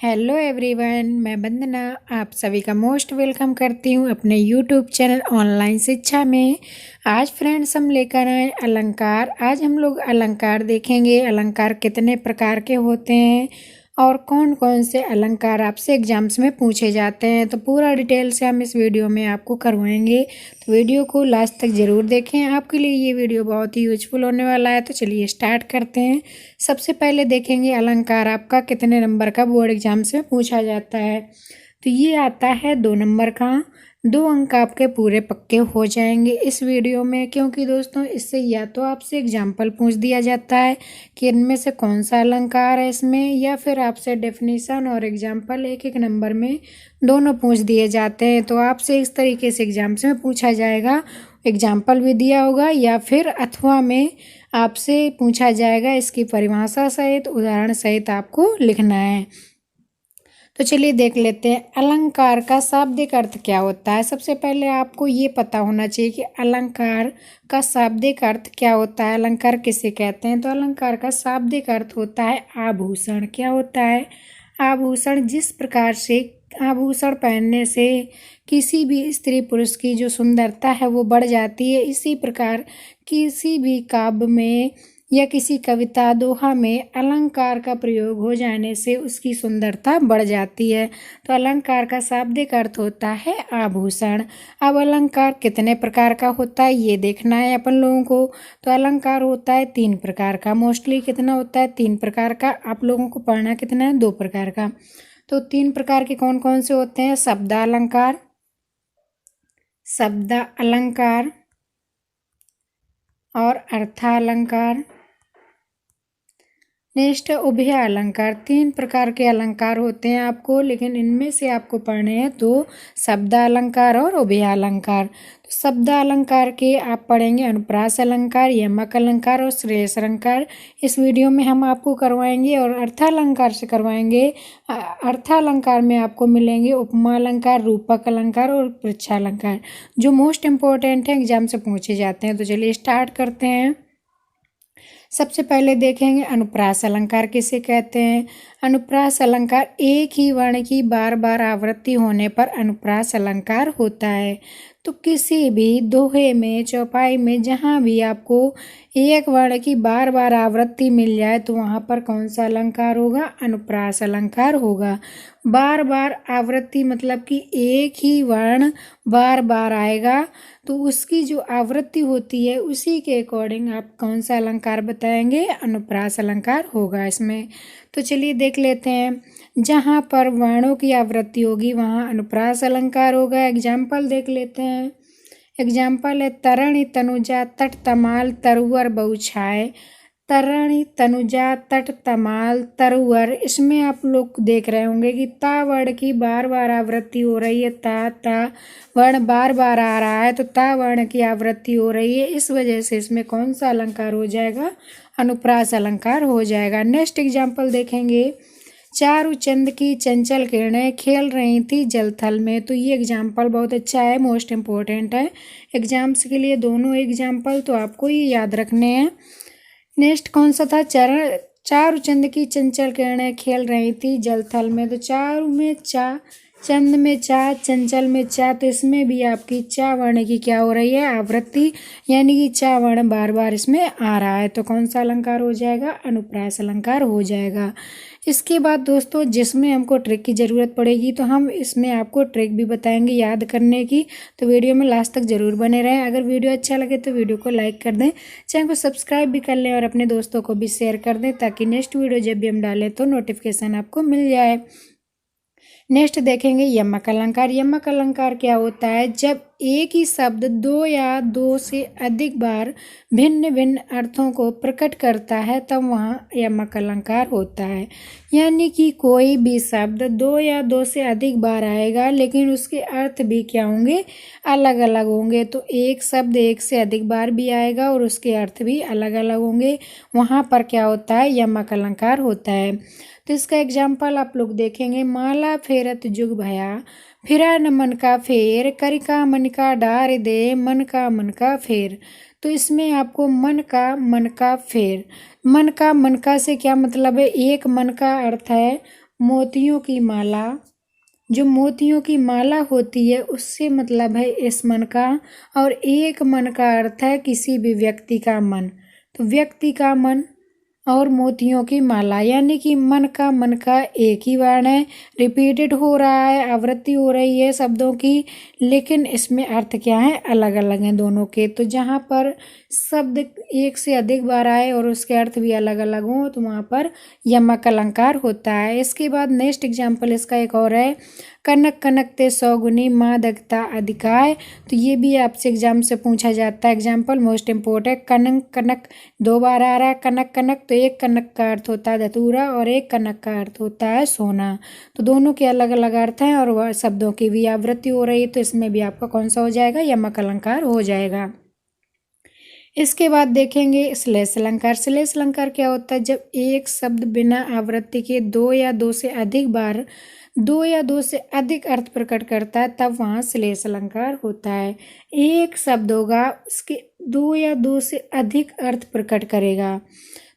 Hello everyone, मैं वंदना आप सभी का मोस्ट वेलकम करती हूँ अपने यूट्यूब चैनल ऑनलाइन शिक्षा में। आज फ्रेंड्स हम लेकर आए अलंकार। आज हम लोग अलंकार देखेंगे। अलंकार कितने प्रकार के होते हैं और कौन कौन से अलंकार आपसे एग्जाम्स में पूछे जाते हैं, तो पूरा डिटेल से हम इस वीडियो में आपको करवाएंगे। तो वीडियो को लास्ट तक ज़रूर देखें, आपके लिए ये वीडियो बहुत ही यूजफुल होने वाला है। तो चलिए स्टार्ट करते हैं। सबसे पहले देखेंगे अलंकार आपका कितने नंबर का बोर्ड एग्जाम्स में पूछा जाता है। तो ये आता है 2 नंबर का। 2 अंक आपके पूरे पक्के हो जाएंगे इस वीडियो में, क्योंकि दोस्तों इससे या तो आपसे एग्जाम्पल पूछ दिया जाता है कि इनमें से कौन सा अलंकार है इसमें, या फिर आपसे डेफिनेशन और एग्जाम्पल एक एक नंबर में दोनों पूछ दिए जाते हैं। तो आपसे इस तरीके से एग्जाम्स में पूछा जाएगा, एग्जाम्पल भी दिया होगा या फिर अथवा में आपसे पूछा जाएगा। इसकी परिभाषा सहित उदाहरण सहित आपको लिखना है। तो चलिए देख लेते हैं अलंकार का शाब्दिक अर्थ क्या होता है। सबसे पहले आपको ये पता होना चाहिए कि अलंकार का शाब्दिक अर्थ क्या होता है, अलंकार किसे कहते हैं। तो अलंकार का शाब्दिक अर्थ होता है आभूषण। क्या होता है? आभूषण। जिस प्रकार से आभूषण पहनने से किसी भी स्त्री पुरुष की जो सुंदरता है वो बढ़ जाती है, इसी प्रकार किसी भी काव्य में या किसी कविता दोहा में अलंकार का प्रयोग हो जाने से उसकी सुंदरता बढ़ जाती है। तो अलंकार का शाब्दिक अर्थ होता है आभूषण। अब अलंकार कितने प्रकार का होता है ये देखना है अपन लोगों को। तो अलंकार होता है 3 प्रकार का। मोस्टली कितना होता है? 3 प्रकार का। आप लोगों को पढ़ना कितना है? 2 प्रकार का। तो 3 प्रकार के कौन कौन से होते हैं? शब्दालंकार, शब्द अलंकार और अर्थालंकार। नेक्स्ट उभय अलंकार। 3 प्रकार के अलंकार होते हैं आपको, लेकिन इनमें से आपको पढ़ने हैं 2, शब्द अलंकार और उभय अलंकार। तो शब्द अलंकार के आप पढ़ेंगे अनुप्रास अलंकार, यमक अलंकार और श्रेयस अलंकार। इस वीडियो में हम आपको करवाएंगे। और अर्थालंकार से करवाएंगे। अर्थालंकार में आपको मिलेंगे उपमा अलंकार, रूपक अलंकार और पृच्छालंकार, जो मोस्ट इम्पोर्टेंट है, एग्जाम से पूछे जाते हैं। तो चलिए स्टार्ट करते हैं। सबसे पहले देखेंगे अनुप्रास अलंकार किसे कहते हैं। अनुप्रास अलंकार एक ही वर्ण की बार बार आवृत्ति होने पर अनुप्रास अलंकार होता है। तो किसी भी दोहे में, चौपाई में, जहाँ भी आपको एक वर्ण की बार बार आवृत्ति मिल जाए तो वहाँ पर कौन सा अलंकार होगा? अनुप्रास अलंकार होगा। बार बार आवृत्ति मतलब कि एक ही वर्ण बार बार आएगा, तो उसकी जो आवृत्ति होती है उसी के अकॉर्डिंग आप कौन सा अलंकार बताएंगे? अनुप्रास अलंकार होगा इसमें। तो चलिए देख लेते हैं। जहाँ पर वर्णों की आवृत्ति होगी वहाँ अनुप्रास अलंकार होगा। एग्जाम्पल देख लेते हैं। एग्जाम्पल है तरणि तनुजा तट तमाल तरुवर बहुछाए। तरणि तनुजा तट तमाल तरुवर, इसमें आप लोग देख रहे होंगे कि ता वर्ण की बार बार आवृत्ति हो रही है। ता वर्ण बार बार आ रहा है, तो ता वर्ण की आवृत्ति हो रही है, इस वजह से इसमें कौन सा अलंकार हो जाएगा? अनुप्रास अलंकार हो जाएगा। नेक्स्ट एग्जाम्पल देखेंगे। चारु चंद की चंचल किरणें खेल रही थी जलथल में। तो ये एग्जाम्पल बहुत अच्छा है, मोस्ट इम्पोर्टेंट है एग्जाम्स के लिए। दोनों एग्जाम्पल तो आपको ये याद रखने हैं। नेक्स्ट कौन सा था? चारु चंद की चंचल किरणें खेल रही थी जलथल में। तो चारु में चा, चंद में चा, चंचल में चा, तो इसमें भी आपकी चा वर्ण की क्या हो रही है? आवृत्ति, यानी कि चा वर्ण बार बार इसमें आ रहा है। तो कौन सा अलंकार हो जाएगा? अनुप्रास अलंकार हो जाएगा। इसके बाद दोस्तों जिसमें हमको ट्रिक की ज़रूरत पड़ेगी, तो हम इसमें आपको ट्रिक भी बताएंगे याद करने की। तो वीडियो में लास्ट तक ज़रूर बने रहें। अगर वीडियो अच्छा लगे तो वीडियो को लाइक कर दें, चैनल को सब्सक्राइब भी कर लें और अपने दोस्तों को भी शेयर कर दें, ताकि नेक्स्ट वीडियो जब भी हम डालें तो नोटिफिकेशन आपको मिल जाए। नेक्स्ट देखेंगे यमक अलंकार। यमक अलंकार क्या होता है? जब एक ही शब्द 2 या 2 से अधिक बार भिन्न भिन्न अर्थों को प्रकट करता है तब वहाँ यमक अलंकार होता है। यानी कि कोई भी शब्द 2 या 2 से अधिक बार आएगा, लेकिन उसके अर्थ भी क्या होंगे? अलग अलग होंगे। तो एक शब्द 1 से अधिक बार भी आएगा और उसके अर्थ भी अलग अलग होंगे, वहाँ पर क्या होता है? यमक अलंकार होता है। तो इसका एग्जाम्पल आप लोग देखेंगे। माला फेरत जुग भया, फिरा न मन का फेर, करिका मन का डार दे, मन का फेर। तो इसमें आपको मन का फेर, मन का से क्या मतलब है? एक मन का अर्थ है मोतियों की माला। जो मोतियों की माला होती है उससे मतलब है इस मन का, और एक मन का अर्थ है किसी भी व्यक्ति का मन। तो व्यक्ति का मन और मोतियों की माला, यानी कि मन का एक ही वर्ण है, रिपीटेड हो रहा है, आवृत्ति हो रही है शब्दों की, लेकिन इसमें अर्थ क्या है, अलग अलग हैं दोनों के। तो जहाँ पर शब्द एक से अधिक बार आए और उसके अर्थ भी अलग अलग हों तो वहाँ पर यमक अलंकार होता है। इसके बाद नेक्स्ट एग्जाम्पल इसका एक और है, कनक कनकते सौगुनी माँ दगता अधिकाय। तो ये भी आपसे एग्जाम से पूछा जाता है, एग्जाम्पल मोस्ट इम्पोर्टेंट। कनक कनक दो बार आ रहा है, कनक कनक, तो एक कनक का अर्थ होता है धतूरा और एक कनक का अर्थ होता है सोना। तो दोनों के अलग अलग अर्थ हैं और वह शब्दों की भी आवृत्ति हो रही है, तो इसमें भी आपका कौन सा हो जाएगा, यमक अलंकार हो जाएगा। इसके बाद देखेंगे श्लेष अलंकार। श्लेष अलंकार क्या होता है, जब एक शब्द बिना आवृत्ति के दो या दो से अधिक अर्थ प्रकट करता है तब वहाँ श्लेष अलंकार होता है। एक शब्द होगा उसके दो से अधिक अर्थ प्रकट करेगा,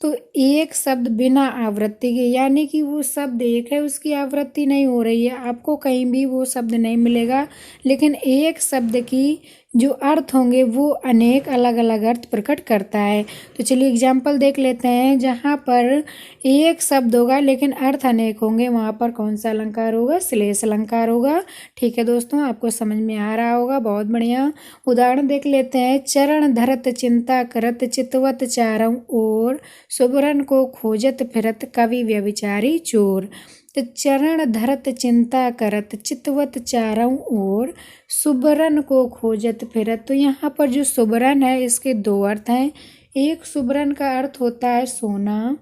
तो एक शब्द बिना आवृत्ति के, यानी कि वो शब्द एक है उसकी आवृत्ति नहीं हो रही है, आपको कहीं भी वो शब्द नहीं मिलेगा, लेकिन एक शब्द की जो अर्थ होंगे वो अनेक अलग अलग अर्थ प्रकट करता है। तो चलिए एग्जाम्पल देख लेते हैं, जहाँ पर एक शब्द होगा लेकिन अर्थ अनेक होंगे वहाँ पर कौन सा अलंकार होगा, श्लेष अलंकार होगा। ठीक है दोस्तों, आपको समझ में आ रहा होगा, बहुत बढ़िया। उदाहरण देख लेते हैं, चरण धरत चिंता करत चितवत चारों ओर, सुबरन को खोजत फिरत कवि व्यभिचारी चोर। तो चरण धरत चिंता करत चितवत चारों ओर, सुबरन को खोजत फिरत। तो यहाँ पर जो सुबरन है इसके दो अर्थ हैं, एक सुबरन का अर्थ होता है सोना,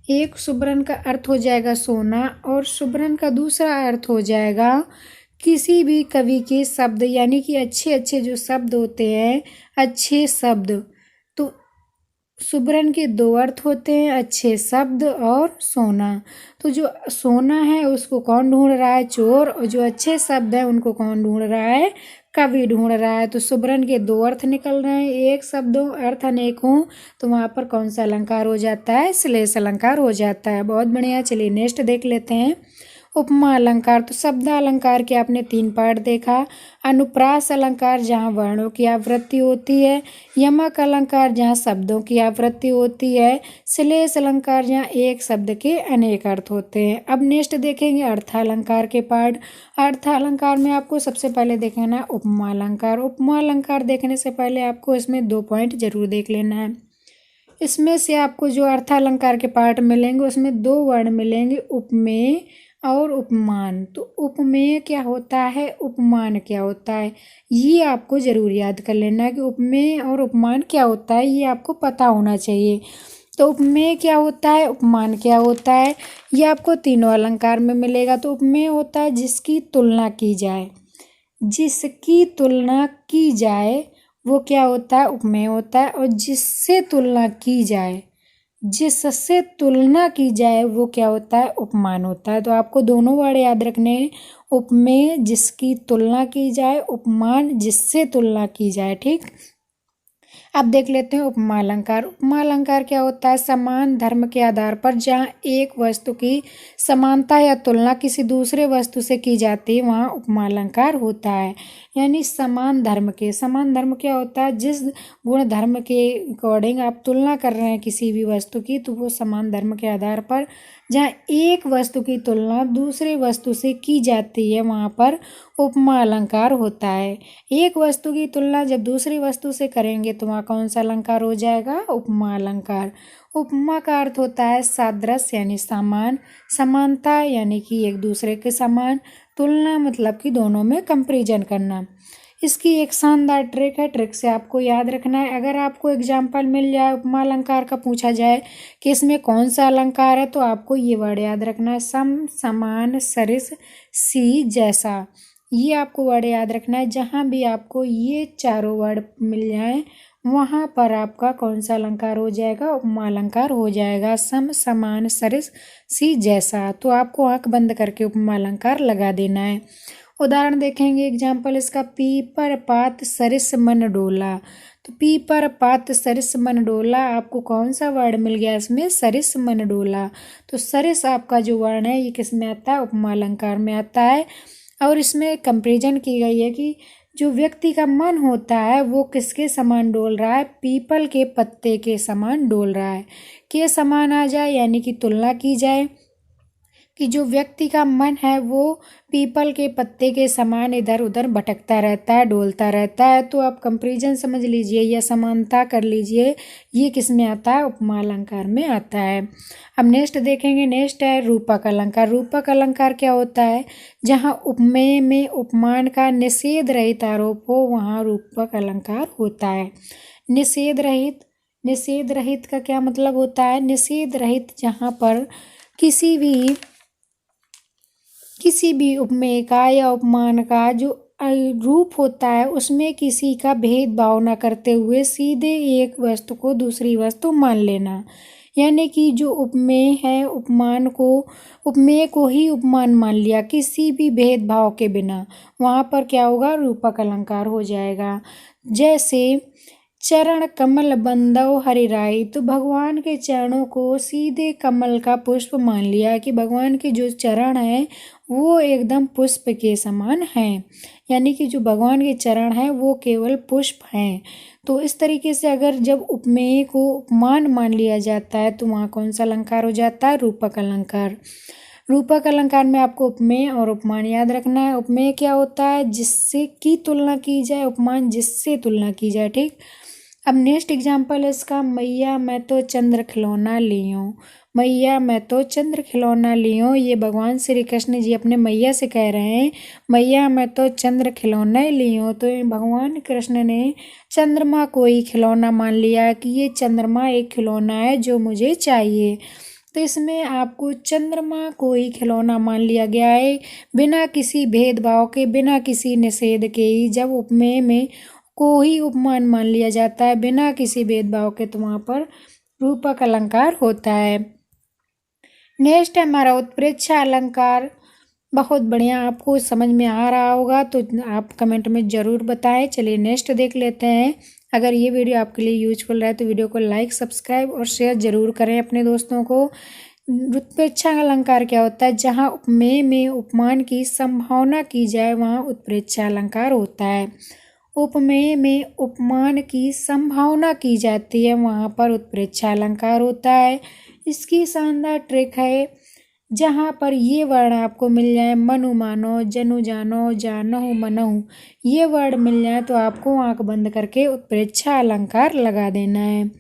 एक सुबरन का अर्थ हो जाएगा सोना, और सुबरन का दूसरा अर्थ हो जाएगा किसी भी कवि के शब्द, यानी कि अच्छे अच्छे जो शब्द होते हैं, अच्छे शब्द। तो सुबरन के दो अर्थ होते हैं, अच्छे शब्द और सोना। तो जो सोना है उसको कौन ढूंढ रहा है, चोर, और जो अच्छे शब्द है उनको कौन ढूंढ रहा है, कवि ढूंढ रहा है। तो सुबरन के दो अर्थ निकल रहे हैं, एक शब्द अर्थ अनेक हों तो वहाँ पर कौन सा अलंकार हो जाता है, श्लेष अलंकार हो जाता है। बहुत बढ़िया, चलिए नेक्स्ट देख लेते हैं, उपमा अलंकार। तो शब्द अलंकार के आपने तीन पार्ट देखा, अनुप्रास अलंकार जहाँ वर्णों की आवृत्ति होती है, यमक अलंकार जहाँ शब्दों की आवृत्ति होती है, श्लेष अलंकार जहाँ एक शब्द के अनेक अर्थ होते हैं। अब नेक्स्ट देखेंगे अर्थालंकार के पार्ट। अर्थालंकार में आपको सबसे पहले देखना है उपमा अलंकार। उपमा अलंकार देखने से पहले आपको इसमें 2 पॉइंट जरूर देख लेना है। इसमें से आपको जो अर्थालंकार के पार्ट मिलेंगे उसमें 2 वर्ण मिलेंगे, उपमेय और उपमान। तो उपमेय क्या होता है, उपमान क्या होता है, ये आपको ज़रूर याद कर लेना है कि उपमेय और उपमान क्या होता है, ये आपको पता होना चाहिए। तो उपमेय क्या होता है, उपमान क्या होता है, ये आपको तीनों अलंकार में मिलेगा। तो उपमेय होता है जिसकी तुलना की जाए, जिसकी तुलना की जाए वो क्या होता है, उपमेय होता है। और जिससे तुलना की जाए, जिससे तुलना की जाए वो क्या होता है, उपमान होता है। तो आपको दोनों वर्ड याद रखने हैं, उपमेय जिसकी तुलना की जाए, उपमान जिससे तुलना की जाए। ठीक, अब देख लेते हैं उपमा अलंकार। उपमा अलंकार क्या होता है, समान धर्म के आधार पर जहाँ एक वस्तु की समानता या तुलना किसी दूसरे वस्तु से की जाती है वहाँ उपमा अलंकार होता है। यानी समान धर्म क्या होता है, जिस गुण धर्म के अकॉर्डिंग आप तुलना कर रहे हैं किसी भी वस्तु की, तो वो समान धर्म के आधार पर जहाँ एक वस्तु की तुलना दूसरे वस्तु से की जाती है वहाँ पर उपमा अलंकार होता है। एक वस्तु की तुलना जब दूसरी वस्तु से करेंगे तो वहाँ कौन सा अलंकार हो जाएगा, उपमा अलंकार। उपमा का अर्थ होता है सादृश्य यानी समान, समानता यानी कि एक दूसरे के समान, तुलना मतलब कि दोनों में कंपैरिजन करना। इसकी एक शानदार ट्रिक है, ट्रिक से आपको याद रखना है। अगर आपको एग्जाम्पल मिल जाए उपमा अलंकार का, पूछा जाए कि इसमें कौन सा अलंकार है, तो आपको ये वर्ड याद रखना है, सम, समान, सरिस, सी, जैसा। ये आपको वर्ड याद रखना है। जहाँ भी आपको ये चारों वर्ड मिल जाए वहाँ पर आपका कौन सा अलंकार हो जाएगा, उपमा अलंकार हो जाएगा। सम, समान, सरिस, सी, जैसा। तो आपको आंख बंद करके उपमा अलंकार लगा देना है। उदाहरण देखेंगे एग्जाम्पल इसका, पीपर पात सरिस मन डोला। तो पीपर पात सरिस मन डोला, आपको कौन सा वर्ड मिल गया इसमें, सरिस मन डोला। तो सरिस आपका जो वर्ण है ये किस में आता है, उपमा अलंकार में आता है। और इसमें कंपेरिजन की गई है कि जो व्यक्ति का मन होता है वो किसके समान डोल रहा है, पीपल के पत्ते के समान डोल रहा है। के समान आ जाए यानी कि तुलना की जाए कि जो व्यक्ति का मन है वो पीपल के पत्ते के समान इधर उधर भटकता रहता है, डोलता रहता है। तो आप कंपैरिजन समझ लीजिए या समानता कर लीजिए, ये किस में आता है, उपमा अलंकार में आता है। अब नेक्स्ट देखेंगे, नेक्स्ट है रूपक अलंकार। रूपक अलंकार क्या होता है, जहाँ उपमेय में उपमान का निषेध रहित आरोप हो वहाँ रूपक अलंकार होता है। निषेध रहित, निषेध रहित का क्या मतलब होता है, निषेध रहित जहाँ पर किसी भी उपमेय का या उपमान का जो रूप होता है उसमें किसी का भेदभाव न करते हुए सीधे एक वस्तु को दूसरी वस्तु मान लेना। यानी कि जो उपमेय है उपमेय को ही उपमान मान लिया किसी भी भेदभाव के बिना, वहाँ पर क्या होगा, रूपक अलंकार हो जाएगा। जैसे चरण कमल बंदव हरिराई, तो भगवान के चरणों को सीधे कमल का पुष्प मान लिया कि भगवान के जो चरण है वो एकदम पुष्प के समान हैं, यानी कि जो भगवान के चरण हैं वो केवल पुष्प हैं। तो इस तरीके से अगर जब उपमेय को उपमान मान लिया जाता है तो वहाँ कौन सा अलंकार हो जाता है, रूपक अलंकार। रूपक अलंकार में आपको उपमेय और उपमान याद रखना है। उपमेय क्या होता है, जिससे की तुलना की जाए, उपमान जिससे तुलना की जाए, ठीक। अब नेक्स्ट एग्जाम्पल है इसका, मैया मैं तो चंद्र खिलौना लियो। मैया मैं तो चंद्र खिलौना लियो, ये भगवान श्री कृष्ण जी अपने मैया से कह रहे हैं, मैया मैं तो चंद्र खिलौना लियो। तो भगवान कृष्ण ने चंद्रमा को ही खिलौना मान लिया कि ये चंद्रमा एक खिलौना है जो मुझे चाहिए। तो इसमें आपको चंद्रमा को ही खिलौना मान लिया गया है, बिना किसी भेदभाव के, बिना किसी निषेध के ही। जब उपमेय में को ही उपमान मान लिया जाता है बिना किसी भेदभाव के, तो वहाँ पर रूपक अलंकार होता है। नेक्स्ट है हमारा उत्प्रेक्षा अलंकार। बहुत बढ़िया, आपको समझ में आ रहा होगा तो आप कमेंट में ज़रूर बताएं। चलिए नेक्स्ट देख लेते हैं। अगर ये वीडियो आपके लिए यूजफुल रहे तो वीडियो को लाइक, सब्सक्राइब और शेयर ज़रूर करें अपने दोस्तों को। उत्प्रेक्षा अलंकार क्या होता है, जहाँ उपमेय में उपमान की संभावना की जाए वहाँ उत्प्रेक्षा अलंकार होता है। उपमेय में उपमान की संभावना की जाती है वहाँ पर उत्प्रेक्षा अलंकार होता है। इसकी शानदार ट्रिक है, जहाँ पर ये वर्ण आपको मिल जाए, मनु मानो, जनु जानो, जानहु मनहु, ये वर्ड मिल जाए तो आपको आंख बंद करके उत्प्रेक्षा अलंकार लगा देना है।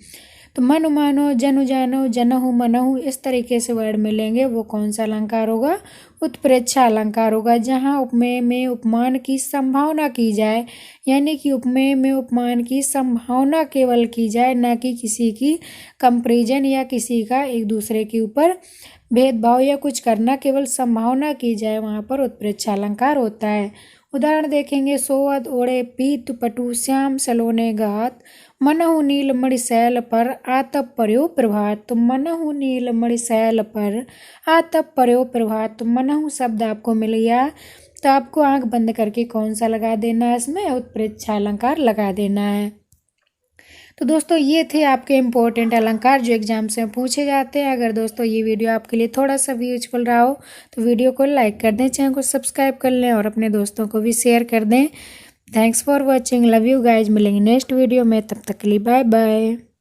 तो मनु मानो, जनु जानो, जनहु मनहु, इस तरीके से वर्ड मिलेंगे, वो कौन सा अलंकार होगा, उत्प्रेक्षा अलंकार होगा। जहाँ उपमेय में उपमान की संभावना की जाए, यानी कि उपमेय में उपमान की संभावना केवल की जाए, ना कि किसी की कंपैरिजन या किसी का एक दूसरे के ऊपर भेदभाव या कुछ करना, केवल संभावना की जाए, वहाँ पर उत्प्रेक्षा अलंकार होता है। उदाहरण देखेंगे, सोअद ओढ़े पीत पटु श्याम सलोने गात, मनहु नील मणिशैल पर आतप पर्यो प्रभात। तो मनहु नील मणिशैल पर आतप पर्यो प्रभात, तो मनहु शब्द आपको मिल गया, तो आपको आंख बंद करके कौन सा लगा देना है, इसमें उत्प्रेक्षा अलंकार लगा देना है। तो दोस्तों ये थे आपके इम्पोर्टेंट अलंकार जो एग्जाम से पूछे जाते हैं। अगर दोस्तों ये वीडियो आपके लिए थोड़ा सा भी यूजफुल रहा हो तो वीडियो को लाइक कर दें, चैनल को सब्सक्राइब कर लें और अपने दोस्तों को भी शेयर कर दें। Thanks for watching, love you guys. मिलेंगे नेक्स्ट वीडियो में, तब तक के लिए बाय बाय।